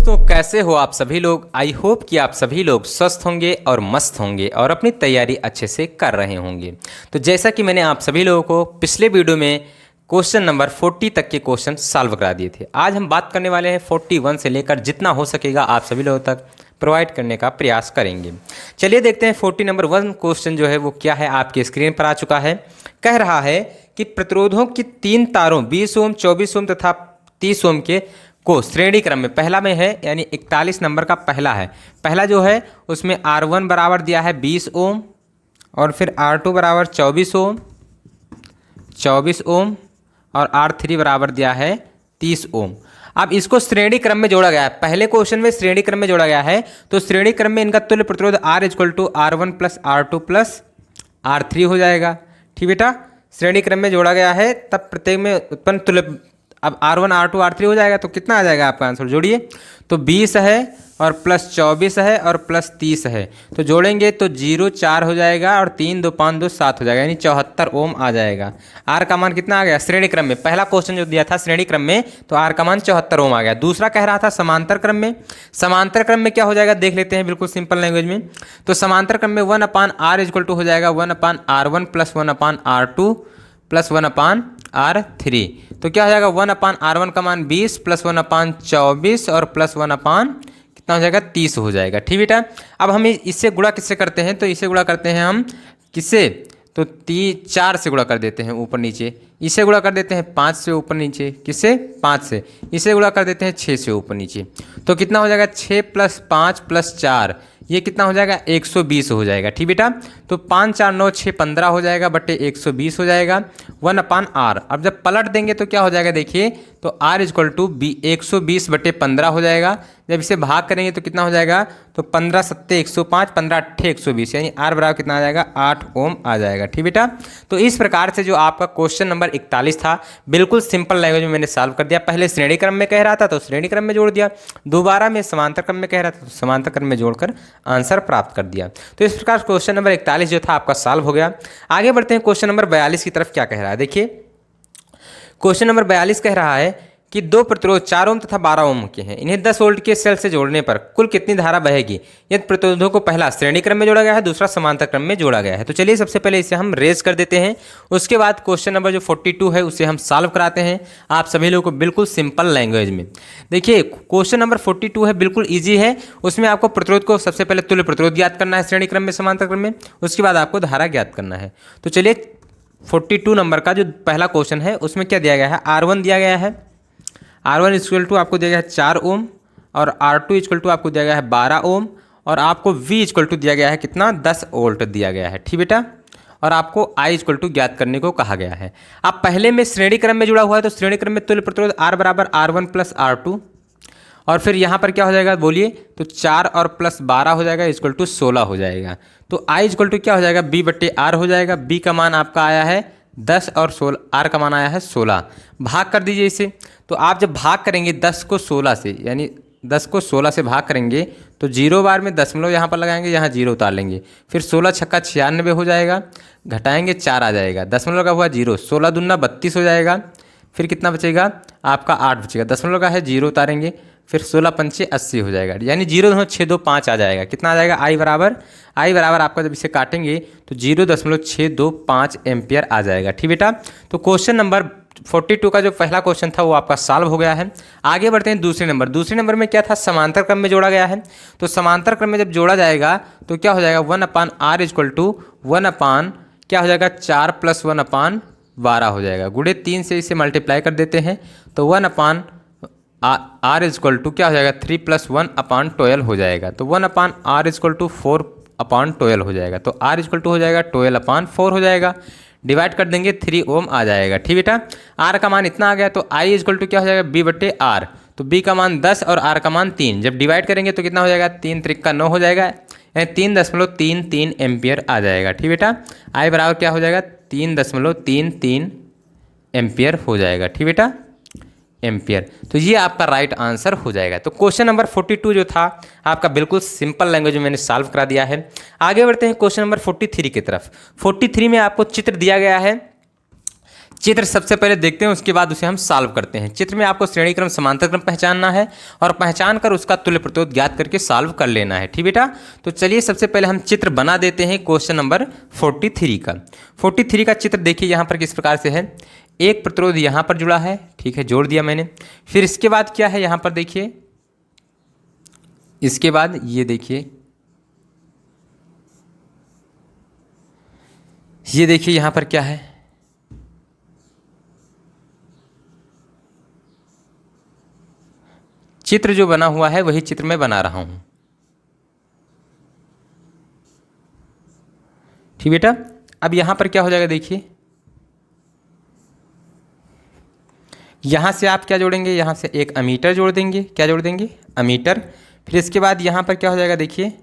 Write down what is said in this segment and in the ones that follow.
दोस्तों कैसे हो आप सभी लोग। आई होप कि आप सभी लोग स्वस्थ होंगे और मस्त होंगे और अपनी तैयारी अच्छे से कर रहे होंगे। तो जैसा कि मैंने आप सभी लोगों को पिछले वीडियो में क्वेश्चन नंबर 40 तक के क्वेश्चन सॉल्व करा दिए थे, आज हम बात करने वाले हैं 41 से लेकर जितना हो सकेगा आप सभी लोगों तक प्रोवाइड करने का प्रयास करेंगे। चलिए देखते हैं 40 नंबर 1 क्वेश्चन जो है वो क्या है, आपके स्क्रीन पर आ चुका है। कह रहा है कि प्रतिरोधों की 3 तारों 20 ओम, 24 ओम तथा 30 ओम के को श्रेणी क्रम में पहला में है, यानी 41 नंबर का पहला है। पहला जो है उसमें R1 बराबर दिया है 20 ओम और फिर R2 बराबर 24 ओम और R3 बराबर दिया है 30 ओम। अब इसको श्रेणी क्रम में जोड़ा गया है। पहले क्वेश्चन में श्रेणी क्रम में जोड़ा गया है, तो श्रेणी क्रम में इनका तुल्य प्रतिरोध R = R1 + R2 + R3 हो जाएगा। ठीक बेटा, श्रेणी क्रम में जोड़ा गया है तब प्रत्येक में उत्पन्न तुल्य, अब R1 R2 R3 हो जाएगा तो कितना आ जाएगा आपका आंसर, जोड़िए। तो 20 है और प्लस 24 है और प्लस 30 है, तो जोड़ेंगे तो 0 4 हो जाएगा और 3 2 5 2 7 हो जाएगा, यानी 74 ओम आ जाएगा। R का मान कितना आ गया श्रेणी क्रम में, पहला क्वेश्चन जो दिया था श्रेणी क्रम में तो R का मान 74 ओम आ गया। दूसरा कह रहा था समांतर क्रम में, समांतर क्रम में क्या हो जाएगा देख लेते हैं बिल्कुल सिंपल लैंग्वेज में। तो समांतर क्रम में 1/R = हो जाएगा 1/R1 + 1/R2 + 1/R3। तो क्या हो जाएगा 1/R1 का मान 20 + 1/24 और प्लस 1/ कितना हो जाएगा 30 हो जाएगा। ठीक बेटा, अब हम इससे गुणा किससे करते हैं, तो इसे गुणा करते हैं हम किससे, तो 4 से गुणा कर देते हैं ऊपर नीचे, इसे गुणा कर देते हैं 5 से ऊपर नीचे, किससे 5 से, इसे गुणा कर देते हैं 6 से ऊपर नीचे। तो कितना हो जाएगा 6 + 5 + 4, ये कितना हो जाएगा 120 हो जाएगा। ठीक बेटा, तो 5 4 9 6 15 हो जाएगा बटे 120 हो जाएगा 1/R। अब जब पलट देंगे तो क्या हो जाएगा देखिए, तो R = 120 बटे 15 हो जाएगा। जब इसे भाग करेंगे तो कितना हो जाएगा, तो 15 7 105 15 8 120, यानी R बराबर कितना आ जाएगा 8 ओम आ जाएगा। ठीक बेटा, तो इस प्रकार से जो आपका क्वेश्चन नंबर 41 था बिल्कुल सिंपल लैंग्वेज में मैंने सॉल्व कर दिया। पहले श्रेणी क्रम में कह रहा था तो श्रेणी क्रम में जोड़ दिया, दोबारा में समांतर क्रम में कह रहा था तो समांतर क्रम में जोड़कर आंसर प्राप्त कर दिया। तो इस प्रकार क्वेश्चन नंबर 41 जो था आपका सॉल्व हो गया। आगे बढ़ते हैं क्वेश्चन नंबर 42 की तरफ। क्या कह रहा है देखिए, क्वेश्चन नंबर 42 कह रहा है कि 2 प्रतिरोध 4 ओम तथा 12 ओम के हैं, इन्हें 10 वोल्ट के सेल से जोड़ने पर कुल कितनी धारा बहेगी यदि प्रतिरोधों को पहला श्रेणी क्रम में जोड़ा गया है, दूसरा समांतर क्रम में जोड़ा गया है। तो चलिए सबसे पहले इसे हम रेज कर देते हैं, उसके बाद क्वेश्चन नंबर जो 42 है उसे हम सॉल्व कराते हैं आप सभी लोगों को बिल्कुल सिंपल लैंग्वेज में। देखिए क्वेश्चन नंबर 42 है, बिल्कुल ईजी है। उसमें आपको प्रतिरोध को सबसे पहले तुल्य प्रतिरोध ज्ञात करना है श्रेणी क्रम में समांतर क्रम में, उसके बाद आपको धारा ज्ञात करना है। तो चलिए 42 नंबर का जो पहला क्वेश्चन है उसमें क्या दिया गया है, R1 दिया गया है, R1 = आपको दिया गया है 4 ओम और R2 = आपको दिया गया है 12 ओम और आपको V = दिया गया है कितना 10 वोल्ट दिया गया है। ठीक बेटा, और आपको I = ज्ञात करने को कहा गया है। अब पहले में श्रेणी क्रम में जुड़ा हुआ है तो श्रेणी क्रम में तुल्य प्रतिरोध R बराबर R1 + R2 और फिर यहाँ पर क्या हो जाएगा बोलिए, तो 4 और प्लस 12 हो जाएगा = 16 हो जाएगा। तो I = क्या हो जाएगा B/R हो जाएगा। B का मान आपका आया है 10 और 16, R का मान आया है 16। भाग कर दीजिए इसे, तो आप जब भाग करेंगे 10 को 16 से, यानी 10 को 16 से भाग करेंगे तो 0 बार में दशमलव यहाँ पर लगाएंगे, यहाँ 0 उतार लेंगे, फिर 16 छक्का 96 हो जाएगा, घटाएंगे 4 आ जाएगा, दशमलव का हुआ 0, 16 दूना 32 हो जाएगा, फिर कितना बचेगा आपका 8 बचेगा, दशमलव का है 0 उतारेंगे, फिर 16 पंचे 80 हो जाएगा, यानी 0.625 आ जाएगा। कितना आ जाएगा I बराबर आपका जब इसे काटेंगे तो 0.625 एम्पियर आ जाएगा। ठीक बेटा, तो क्वेश्चन नंबर 42 का जो पहला क्वेश्चन था वो आपका सॉल्व हो गया है। आगे बढ़ते हैं दूसरे नंबर में क्या था, समांतर क्रम में जोड़ा गया है। तो समांतर क्रम में जब जोड़ा जाएगा तो क्या हो जाएगा 1/R = 1/ क्या हो जाएगा 4 + 1/12 हो जाएगा, गुणे 3 से इसे मल्टीप्लाई कर देते हैं तो 1/R = क्या हो जाएगा 3 + 1/12 हो जाएगा। तो 1/R = 4/12 हो जाएगा, तो R = हो जाएगा 12/4 हो जाएगा, डिवाइड कर देंगे 3 ओम आ जाएगा। ठीक बेटा, R का मान इतना आ गया तो I = क्या हो जाएगा B/R, तो B का मान 10 और R का मान 3, जब डिवाइड करेंगे तो कितना हो जाएगा 3 × 9 हो जाएगा, यानी 3.33 एम्पियर आ जाएगा। ठीक बेटा, I बराबर क्या हो जाएगा 3.33 एम्पियर हो जाएगा। ठीक बेटा, एम्पियर। तो ये आपका राइट आंसर हो जाएगा। तो क्वेश्चन नंबर 42 जो था आपका बिल्कुल सिंपल लैंग्वेज में मैंने सॉल्व करा दिया है। आगे बढ़ते हैं क्वेश्चन नंबर 43 की तरफ। 43 में आपको चित्र दिया गया है, चित्र सबसे पहले देखते हैं, उसके बाद उसे हम सॉल्व करते हैं। चित्र में आपको श्रेणी क्रम समांतर क्रम पहचानना है और पहचान कर उसका तुल्य प्रतिरोध ज्ञात करके सॉल्व कर लेना है। ठीक बेटा, तो चलिए सबसे पहले हम चित्र बना देते हैं क्वेश्चन नंबर 43 का। 43 का चित्र देखिए यहाँ पर किस प्रकार से है। एक प्रतिरोध यहाँ पर जुड़ा है, ठीक है, जोड़ दिया मैंने। फिर इसके बाद क्या है यहाँ पर देखिए, इसके बाद ये देखिए, ये देखिए यहाँ पर क्या है, चित्र जो बना हुआ है वही चित्र मैं बना रहा हूं। ठीक बेटा, अब यहां पर क्या हो जाएगा देखिए, यहां से आप क्या जोड़ेंगे, यहां से एक अमीटर जोड़ देंगे। क्या जोड़ देंगे? अमीटर। फिर इसके बाद यहां पर क्या हो जाएगा देखिए,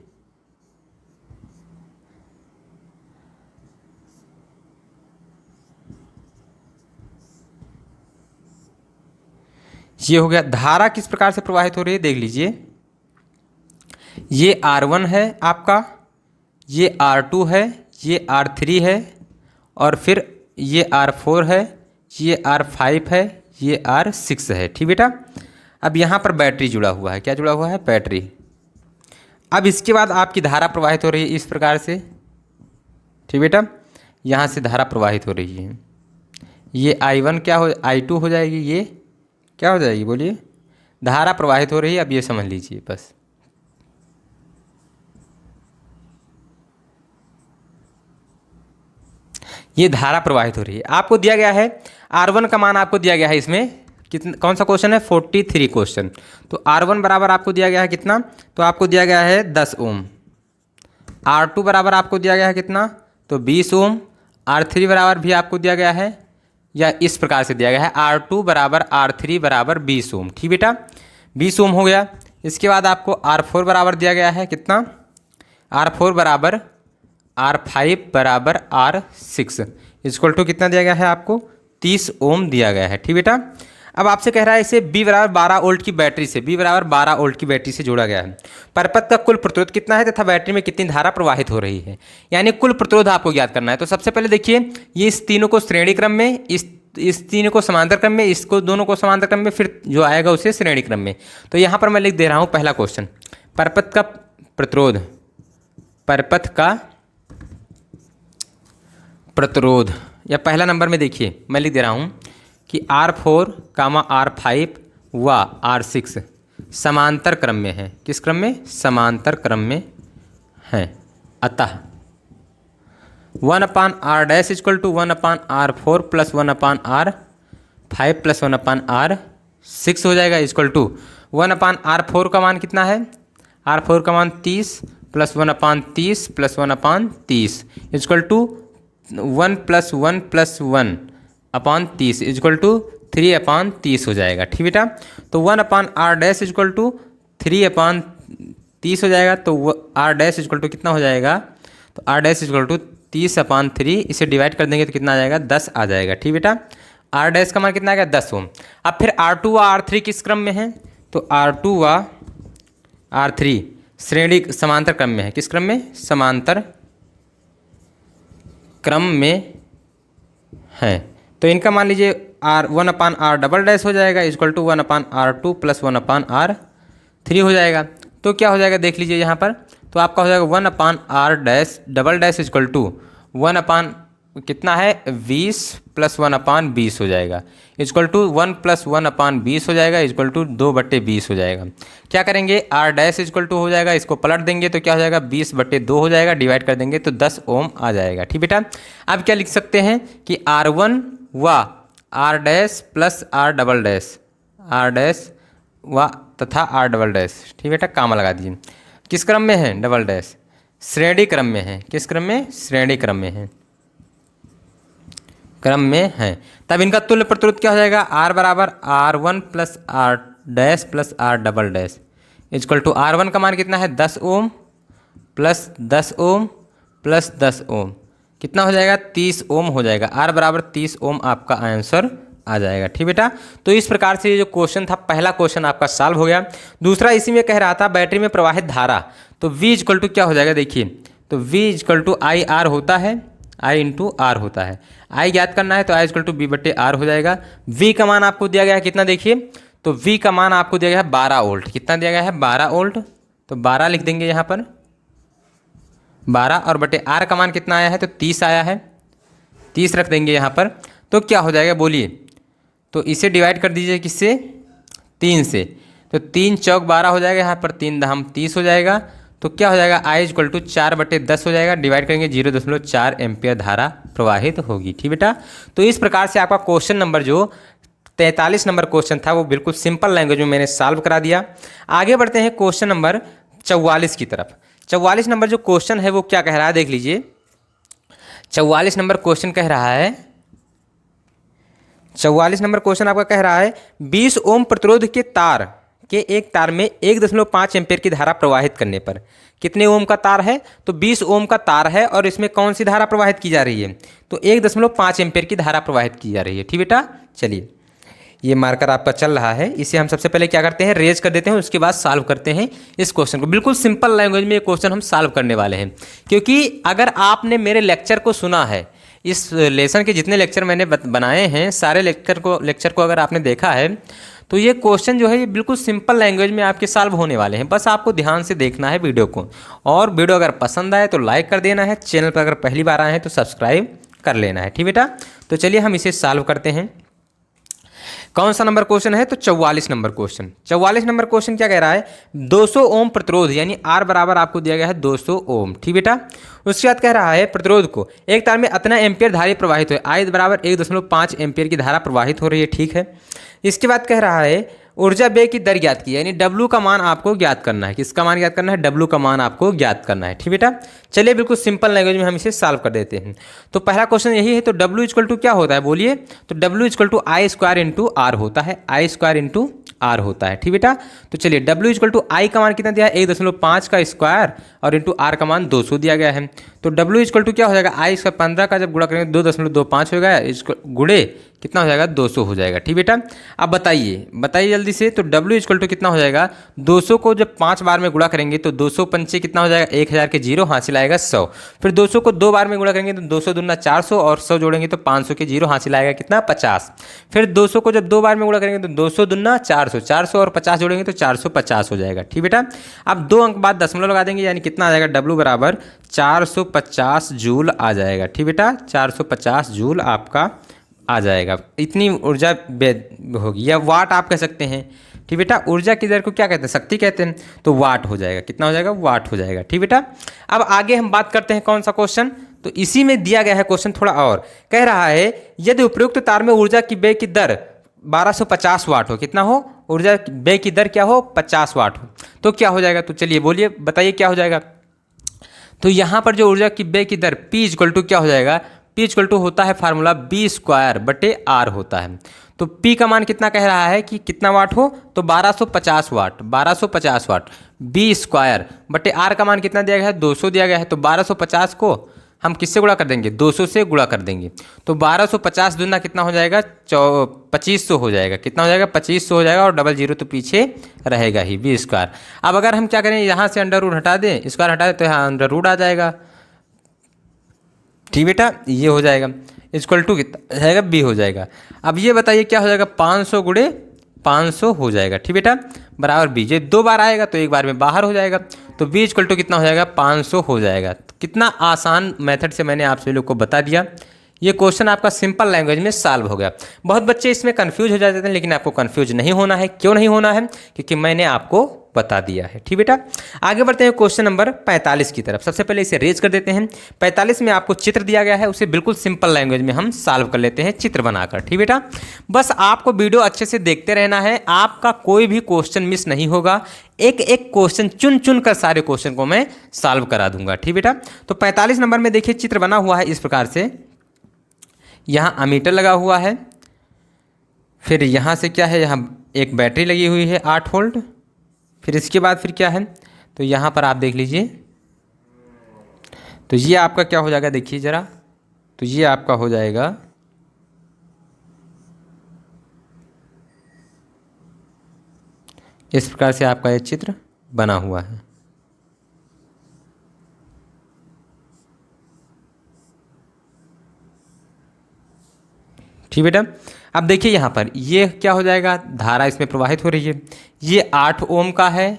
ये हो गया। धारा किस प्रकार से प्रवाहित हो रही है देख लीजिए, ये R1 है आपका, ये R2 है, ये R3 है, और फिर ये R4 है, ये R5 है, ये R6 है। ठीक बेटा, अब यहाँ पर बैटरी जुड़ा हुआ है। क्या जुड़ा हुआ है? बैटरी। अब इसके बाद आपकी धारा प्रवाहित हो रही है इस प्रकार से। ठीक बेटा, यहाँ से धारा प्रवाहित हो रही है। ये I1 क्या हो, I2 हो जाएगी, ये क्या हो जाएगी बोलिए, धारा प्रवाहित हो रही है। अब ये समझ लीजिए बस, ये धारा प्रवाहित हो रही है। आपको दिया गया है R1 का मान, आपको दिया गया है इसमें कितना, कौन सा क्वेश्चन है? 43 क्वेश्चन। तो R1 बराबर आपको दिया गया है कितना, तो आपको दिया गया है 10 ओम। R2 बराबर आपको दिया गया है कितना, तो 20 ओम। R3 बराबर भी आपको दिया गया है, या इस प्रकार से दिया गया है, R2 बराबर R3 बराबर 20 ओम। ठीक बेटा, 20 ओम हो गया। इसके बाद आपको R4 बराबर दिया गया है कितना, R4 बराबर R5 बराबर R6 इक्वल टू कितना दिया गया है आपको, 30 ओम दिया गया है। ठीक बेटा, अब आपसे कह रहा है इसे B बराबर 12 वोल्ट की बैटरी से, B बराबर 12 वोल्ट की बैटरी से जोड़ा गया है। परपथ का कुल प्रतिरोध कितना है तथा बैटरी में कितनी धारा प्रवाहित हो रही है, यानी कुल प्रतिरोध आपको ज्ञात करना है। तो सबसे पहले देखिए, ये इस तीनों को श्रेणी क्रम में, इस तीनों को समांतर क्रम में, इसको दोनों को समांतर क्रम में, फिर जो आएगा उसे श्रेणी क्रम में। तो यहाँ पर मैं लिख दे रहा हूँ पहला क्वेश्चन, परपथ का प्रतिरोध, परपथ का प्रतिरोध, या पहला नंबर में देखिए मैं लिख दे रहा हूँ कि R4, R5 व R6 समांतर क्रम में है। किस क्रम में? समांतर क्रम में है। अतः 1/R dash equal to 1/R4 plus 1/R5 plus 1/R6 हो जाएगा, इक्वल टू 1/R4 का मान कितना है, R4 का मान 30 plus 1/30 plus 1/30 equal to 1 plus 1 plus 1/30 equal to 3/30 हो जाएगा। ठीक बेटा, तो 1/R डैश इक्वल टू 3/30 हो जाएगा। तो R डैश इक्वल टू कितना हो जाएगा, तो R डैश इक्वल टू 30/3, इसे डिवाइड कर देंगे तो कितना आ जाएगा, 10 आ जाएगा। ठीक बेटा, R डैश का मान कितना आएगा, 10 ओम। अब फिर R2 व R3 किस क्रम में है, तो R2 व R3 श्रेणी समांतर क्रम में है। किस क्रम में? समांतर क्रम में है। तो इनका मान लीजिए R1/R डबल डैश हो जाएगा, equal to 1/R2 plus 1/R3 हो जाएगा। तो क्या हो जाएगा देख लीजिए यहाँ पर, तो आपका हो जाएगा 1/R dash double dash equal to 1 कितना है, 20 प्लस 1/20 हो जाएगा, इक्वल टू 1 प्लस 1/20 हो जाएगा, इक्वल टू 2/20 हो जाएगा। क्या करेंगे, R डैश इक्वल टू हो जाएगा, इसको पलट देंगे तो क्या हो जाएगा, 20/2 हो जाएगा, डिवाइड कर देंगे तो 10 ओम आ जाएगा। ठीक बेटा, अब क्या लिख सकते हैं कि R1 व R dash plus R double dash, R dash व तथा R डबल डैश। ठीक बेटा, कामा लगा दीजिए। किस क्रम में है, डबल डैश श्रेणी क्रम में है। किस क्रम में? श्रेणी क्रम में है, क्रम में है। तब इनका तुल्य प्रतिरोध क्या हो जाएगा, R बराबर R1 plus R dash plus R double dash equal to R1 का मान कितना है, 10 ओम प्लस 10 ओम प्लस 10 ओम, कितना हो जाएगा, 30 ओम हो जाएगा। R बराबर 30 ओम आपका आंसर आ जाएगा। ठीक बेटा, तो इस प्रकार से ये जो क्वेश्चन था, पहला क्वेश्चन आपका सॉल्व हो गया। दूसरा इसी में कह रहा था बैटरी में प्रवाहित धारा, तो V इक्वल टू क्या हो जाएगा देखिए, तो V इक्वल टू IR होता है, आई इंटू आर होता है। आई ज्ञात करना है तो आई इक्वल टू बी बटे आर हो जाएगा। वी का मान आपको दिया गया है कितना, देखिए तो वी का मान आपको दिया गया है 12 वोल्ट। कितना दिया गया है, 12 वोल्ट, तो 12 लिख देंगे यहाँ पर 12, और बटे आर का मान कितना आया है, तो 30 आया है, 30 रख देंगे यहाँ पर। तो क्या हो जाएगा बोलिए, तो इसे डिवाइड कर दीजिए किससे, 3 से, तो 3 चौक 12 हो जाएगा, यहाँ पर 3 दहम 30 हो जाएगा। तो क्या हो जाएगा, आई इक्वल टू 4/10 हो जाएगा, डिवाइड करेंगे 0.4 एम्पियर धारा प्रवाहित होगी। ठीक बेटा, तो इस प्रकार से आपका क्वेश्चन नंबर जो 43 नंबर क्वेश्चन था वो बिल्कुल सिंपल लैंग्वेज में मैंने सॉल्व करा दिया। आगे बढ़ते हैं क्वेश्चन नंबर 44 की तरफ। 44 नंबर जो क्वेश्चन है वो क्या कह रहा है, देख लीजिए। 44 नंबर क्वेश्चन कह रहा है, 44 नंबर क्वेश्चन आपका कह रहा है 20 ओम प्रतिरोध के तार के एक तार में 1.5 एम्पीयर की धारा प्रवाहित करने पर कितने ओम का तार है, तो 20 ओम का तार है और इसमें कौन सी धारा प्रवाहित की जा रही है, तो 1.5 एम्पीयर की धारा प्रवाहित की जा रही है। ठीक बेटा, चलिए ये मार्कर आपका चल रहा है, इसे हम सबसे पहले क्या करते हैं, रेज कर देते हैं, उसके बाद सॉल्व करते हैं इस क्वेश्चन को। बिल्कुल सिंपल लैंग्वेज में ये क्वेश्चन हम सॉल्व करने वाले हैं, क्योंकि अगर आपने मेरे लेक्चर को सुना है, इस लेसन के जितने लेक्चर मैंने बनाए हैं सारे लेक्चर को अगर आपने देखा है, तो ये क्वेश्चन जो है ये बिल्कुल सिंपल लैंग्वेज में आपके सॉल्व होने वाले हैं। बस आपको ध्यान से देखना है वीडियो को, और वीडियो अगर पसंद आए तो लाइक कर देना है, चैनल पर अगर पहली बार आए हैं तो सब्सक्राइब कर लेना है। ठीक बेटा, तो चलिए हम इसे सॉल्व करते हैं। कौन सा नंबर क्वेश्चन है, तो 44 नंबर क्वेश्चन। 44 नंबर क्वेश्चन क्या कह रहा है, 200 ओम प्रतिरोध यानी आर बराबर आपको दिया गया है 200 ओम। ठीक बेटा, उसके बाद कह रहा है प्रतिरोध को एक तार में इतना एम्पियर धारा प्रवाहित हो, आई बराबर 1.5 एम्पियर की धारा प्रवाहित हो रही है। ठीक है, इसके बाद कह रहा है ऊर्जा व्यय की दर ज्ञात की, यानी डब्लू का मान आपको ज्ञात करना है। किसका मान ज्ञात करना है, डब्लू का मान आपको ज्ञात करना है। ठीक बेटा, चलिए बिल्कुल सिंपल लैंग्वेज में हम इसे सॉल्व कर देते हैं। तो पहला क्वेश्चन यही है, तो डब्लू इक्वल टू क्या होता है बोलिए, तो W equal to I square into R होता है, आई स्क्वायर इंटू आर होता है। ठीक बेटा, तो चलिए डब्लू इक्वल टू आई का मान कितना दिया है, 1.5 का स्क्वायर और इंटू आर का मान 200 दिया गया है। तो डब्लू इक्वल टू क्या हो जाएगा, आई इसका 15 का जब गुणा करेंगे 2.25 हो गया, इसको गुड़े कितना हो जाएगा, 200 हो जाएगा। ठीक बेटा, अब बताइए जल्दी से, तो डब्लू इक्वल टू कितना हो जाएगा, 200 को जब 5 बार में गुणा करेंगे तो 200 पंचे कितना हो जाएगा, 1000 के 0 हासिल आएगा 100। फिर 200 को 2 बार में गुणा करेंगे तो 200 दूना 400 और 100 जोड़ेंगे तो 500 के 0 हासिल आएगा कितना, 50। फिर 200 को जब 2 बार में गुणा करेंगे तो 200 दूना 400, 400 और 50 जोड़ेंगे तो 450 हो जाएगा। ठीक बेटा, अब 2 अंक बाद दशमलव लगा देंगे, यानी कितना आ जाएगा, डब्लू बराबर 450 जूल आ जाएगा। ठीक बेटा, 450 जूल आपका आ जाएगा, इतनी ऊर्जा होगी, या वाट आप कह सकते हैं। ठीक बेटा, ऊर्जा की दर को क्या कहते हैं, शक्ति कहते हैं, तो वाट हो जाएगा, कितना हो जाएगा, वाट हो जाएगा। ठीक बेटा, अब आगे हम बात करते हैं कौन सा क्वेश्चन, तो इसी में दिया गया है क्वेश्चन थोड़ा और, कह रहा है यदि उपयुक्त तार में ऊर्जा की व्यय की दर 1250 वाट हो, कितना हो, ऊर्जा व्यय की दर क्या हो, 50 वाट हो, तो क्या हो जाएगा, तो चलिए बोलिए बताइए क्या हो जाएगा। तो यहाँ पर जो ऊर्जा की व्यय की दर P इक्वल टू क्या हो जाएगा, P इक्वल टू होता है फार्मूला B स्क्वायर बटे R होता है। तो P का मान कितना कह रहा है कि कितना वाट हो, तो 1250 वाट, 1250 वाट, B स्क्वायर बटे R का मान कितना दिया गया है, 200 दिया गया है। तो 1250 को हम किससे गुणा कर देंगे, 200 से गुणा कर देंगे, तो 1250 दूना कितना हो जाएगा, 2500 हो जाएगा, कितना हो जाएगा, 2500 हो जाएगा, और डबल जीरो तो पीछे रहेगा ही, बी स्क्वायर। अब अगर हम क्या करें, यहाँ से अंडर रूट हटा दें, स्क्वायर हटा दें, तो यहाँ अंडर रूट आ जाएगा। ठीक बेटा, ये हो जाएगा, इक्वल टू कितना जाएगा, बी हो जाएगा। अब ये बताइए क्या हो जाएगा, 500 गुणे 500 हो जाएगा। ठीक बेटा, बराबर बी, ये 2 बार आएगा तो 1 बार में बाहर हो जाएगा, तो बी इक्वल टू कितना हो जाएगा, 500 हो जाएगा। कितना आसान मेथड से मैंने आप सभी लोग को बता दिया, ये क्वेश्चन आपका सिंपल लैंग्वेज में सॉल्व हो गया। बहुत बच्चे इसमें कंफ्यूज हो जाते हैं, लेकिन आपको कंफ्यूज नहीं होना है। क्यों नहीं होना है, क्योंकि मैंने आपको बता दिया है। ठीक बेटा, आगे बढ़ते हैं क्वेश्चन नंबर 45 की तरफ। सबसे पहले इसे रेज कर देते हैं। 45 में आपको चित्र दिया गया है, उसे बिल्कुल सिंपल लैंग्वेज में हम सॉल्व कर लेते हैं चित्र बनाकर। ठीक बेटा, बस आपको वीडियो अच्छे से देखते रहना है, आपका कोई भी क्वेश्चन मिस नहीं होगा। एक एक क्वेश्चन चुन चुन कर सारे क्वेश्चन को मैं सॉल्व करा दूंगा। ठीक बेटा, तो 45 नंबर में देखिए चित्र बना हुआ है इस प्रकार से, यहाँ अमीटर लगा हुआ है, फिर यहाँ से क्या है, यहाँ एक बैटरी लगी हुई है 8 वोल्ट, फिर इसके बाद फिर क्या है, तो यहाँ पर आप देख लीजिए, तो ये आपका क्या हो जाएगा, देखिए ज़रा, तो ये आपका हो जाएगा इस प्रकार से, आपका ये चित्र बना हुआ है। ठीक बेटा। अब देखिए यहाँ पर ये क्या हो जाएगा, धारा इसमें प्रवाहित हो रही है, ये 8 ओम का है,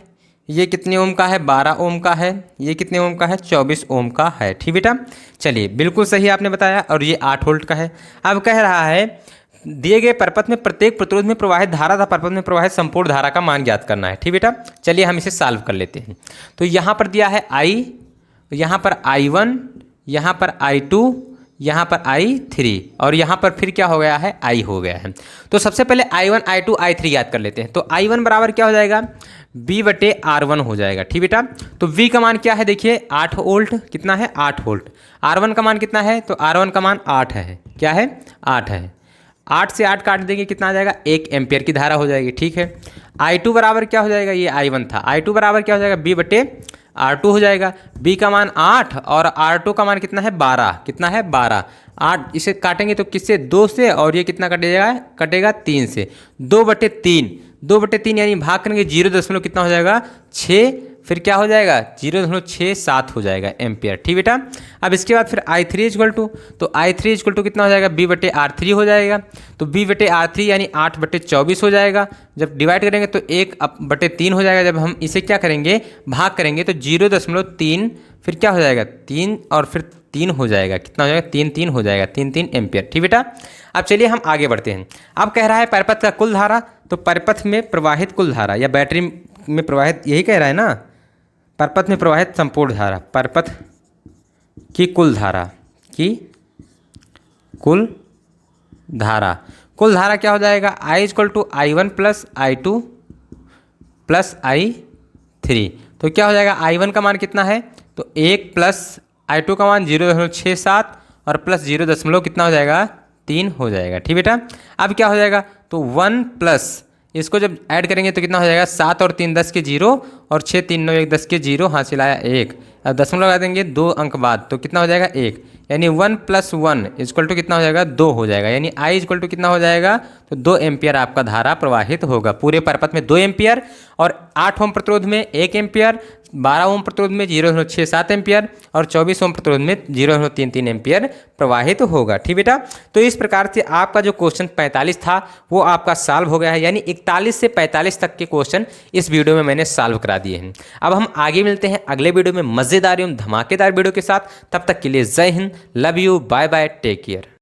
ये कितने ओम का है, 12 ओम का है, ये कितने ओम का है, 24 ओम का है। ठीक बेटा, चलिए बिल्कुल सही आपने बताया। और ये 8 वोल्ट का है। अब कह रहा है दिए गए परपथ में प्रत्येक प्रतिरोध में प्रवाहित धारा तथा परपथ में प्रवाहित संपूर्ण धारा का मान ज्ञात करना है। ठीक बेटा, चलिए हम इसे सॉल्व कर लेते हैं। तो यहाँ पर दिया है I, यहाँ पर I1, यहाँ पर I2, यहाँ पर I3 और यहाँ पर फिर क्या हो गया है, I हो गया है। तो सबसे पहले I1, I2, I3 याद कर लेते हैं। तो I1 बराबर क्या हो जाएगा, V/R1 हो जाएगा। ठीक बेटा, तो V का मान क्या है, देखिए 8 वोल्ट, कितना है 8 वोल्ट। R1 का मान कितना है, तो R1 का मान 8 है, क्या है 8 है। 8 से 8 काट देंगे, कितना आ जाएगा, 1 एम्पियर की धारा हो जाएगी। ठीक है, I2 बराबर क्या हो जाएगा, ये I1 था, I2 बराबर क्या हो जाएगा, V/R2 हो जाएगा। B का मान 8 और R2 का मान कितना है 12, कितना है 12। 8 इसे काटेंगे तो किससे, 2 से, और ये कितना कटेगा, कटेगा 3 से, 2/3, 2/3 यानी भाग करेंगे 0 कितना हो जाएगा 6, फिर क्या हो जाएगा 0.67 हो जाएगा एम्पियर। ठीक बेटा, अब इसके बाद फिर I3 इक्वल टू, तो I3 इक्वल टू कितना हो जाएगा, B/R3 हो जाएगा। तो B/R3 यानी 8/24 हो जाएगा। जब डिवाइड करेंगे तो 1/3 हो जाएगा। जब हम इसे क्या करेंगे, भाग करेंगे तो 0.3, फिर क्या हो जाएगा 3 और फिर 3 हो जाएगा, कितना हो जाएगा 3 हो जाएगा, 3 एम्पियर। ठीक बेटा, अब चलिए हम आगे बढ़ते हैं। अब कह रहा है परिपथ का कुल धारा, तो परिपथ में प्रवाहित कुल धारा या बैटरी में प्रवाहित, यही कह रहा है ना, परिपथ में प्रवाहित संपूर्ण धारा, परिपथ की कुल धारा, की कुल धारा, कुल धारा क्या हो जाएगा, I = I1 + I2 + I3। तो क्या हो जाएगा, I1 का मान कितना है, तो 1 + I2 का मान 0.67 और प्लस 0 कितना हो जाएगा 3 हो जाएगा। ठीक बेटा, अब क्या हो जाएगा, तो 1 प्लस इसको जब ऐड करेंगे तो कितना हो जाएगा, 7 और 3 10 के 0 और 6 3 9 1 10 के 0, हासिल आया 1। अब दशमलव लगा देंगे 2 अंक बाद, तो कितना हो जाएगा 1, यानी 1 + 1 = कितना हो जाएगा 2 हो जाएगा। यानी I = कितना हो जाएगा, तो 2 एम्पियर आपका धारा प्रवाहित होगा। पूरे परिपथ में 2 एम्पियर और 8 ओम प्रतिरोध में 1 एम्पियर, 12 ओम प्रतिरोध में 0.67 एम्पियर और 24 ओम प्रतिरोध में 0.33 एम्पियर प्रवाहित होगा। ठीक बेटा, तो इस प्रकार से आपका जो क्वेश्चन 45 था वो आपका सॉल्व हो गया है। यानी 41 से 45 तक के क्वेश्चन इस वीडियो में मैंने सॉल्व करा दिए हैं। अब हम आगे मिलते हैं अगले वीडियो में मज़ेदार एवं धमाकेदार वीडियो के साथ। तब तक के लिए जय हिंद, love you, bye bye, take care.